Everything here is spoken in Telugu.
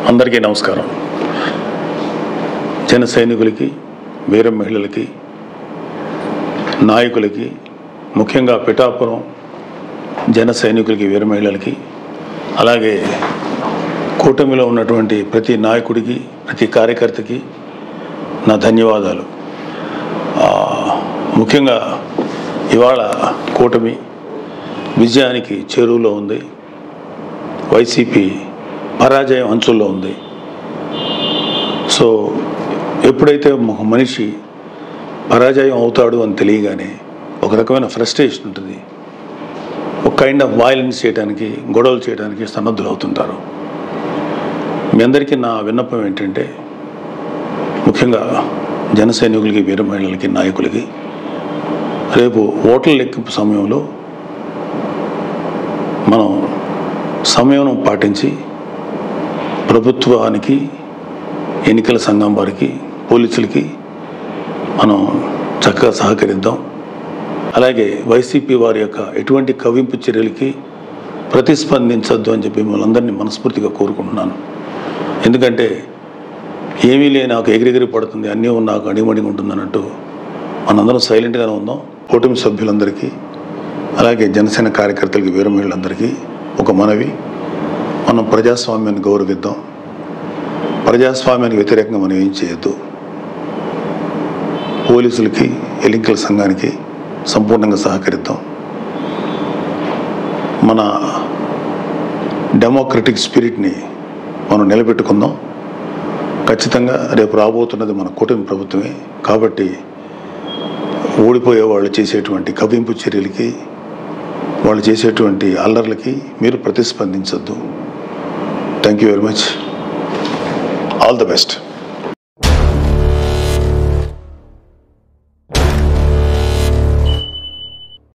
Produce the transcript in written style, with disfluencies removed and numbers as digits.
అందరికీ నమస్కారం. జన సైనికులకి, వీర మహిళలకి, నాయకులకి, ముఖ్యంగా పిఠాపురం జన సైనికులకి, వీర మహిళలకి, అలాగే కూటమిలో ఉన్నటువంటి ప్రతి నాయకుడికి, ప్రతి కార్యకర్తకి నా ధన్యవాదాలు. ముఖ్యంగా ఇవాళ కూటమి విజయానికి చేరువలో ఉంది. వైసీపీ పరాజయం అంచుల్లో ఉంది. సో ఎప్పుడైతే ఒక మనిషి పరాజయం అవుతాడు అని తెలియగానే ఒక రకమైన ఫ్రస్ట్రేషన్ ఉంటుంది. ఒక కైండ్ ఆఫ్ వైలెన్స్ చేయడానికి, గొడవలు చేయడానికి సన్నద్ధులు అవుతుంటారు. మీ అందరికీ నా విన్నపం ఏంటంటే, ముఖ్యంగా జన సైనికులకి, వీర మహిళలకి, నాయకులకి, రేపు ఓట్ల లెక్కింపు సమయంలో మనం సమయం పాటించి ప్రభుత్వానికి, ఎన్నికల సంఘం వారికి, పోలీసులకి మనం చక్కగా సహకరిద్దాం. అలాగే వైసీపీ వారి యొక్క ఎటువంటి కవ్వింపు చర్యలకి ప్రతిస్పందించద్దు అని చెప్పి మిమ్మల్ని అందరినీ మనస్ఫూర్తిగా కోరుకుంటున్నాను. ఎందుకంటే ఏమీ లేని నాకు ఎగిరెగిరి పడుతుంది, అన్నీ నాకు అడిమడిగా ఉంటుంది అన్నట్టు మనందరం సైలెంట్గానే ఉందాం. కూటమి సభ్యులందరికీ, అలాగే జనసేన కార్యకర్తలకి, వీర మహిళలందరికీ ఒక మనవి, మనం ప్రజాస్వామ్యాన్ని గౌరవిద్దాం. ప్రజాస్వామ్యానికి వ్యతిరేకంగా మనం ఏం చేయొద్దు. పోలీసులకి, ఎన్నికల సంఘానికి సంపూర్ణంగా సహకరిద్దాం. మన డెమోక్రటిక్ స్పిరిట్ని మనం నిలబెట్టుకుందాం. ఖచ్చితంగా రేపు రాబోతున్నది మన కూటమి ప్రభుత్వమే. కాబట్టి ఓడిపోయే వాళ్ళు చేసేటువంటి కవ్వింపు చర్యలకి, వాళ్ళు చేసేటువంటి అల్లర్లకి మీరు ప్రతిస్పందించద్దు. Thank you very much. All the best.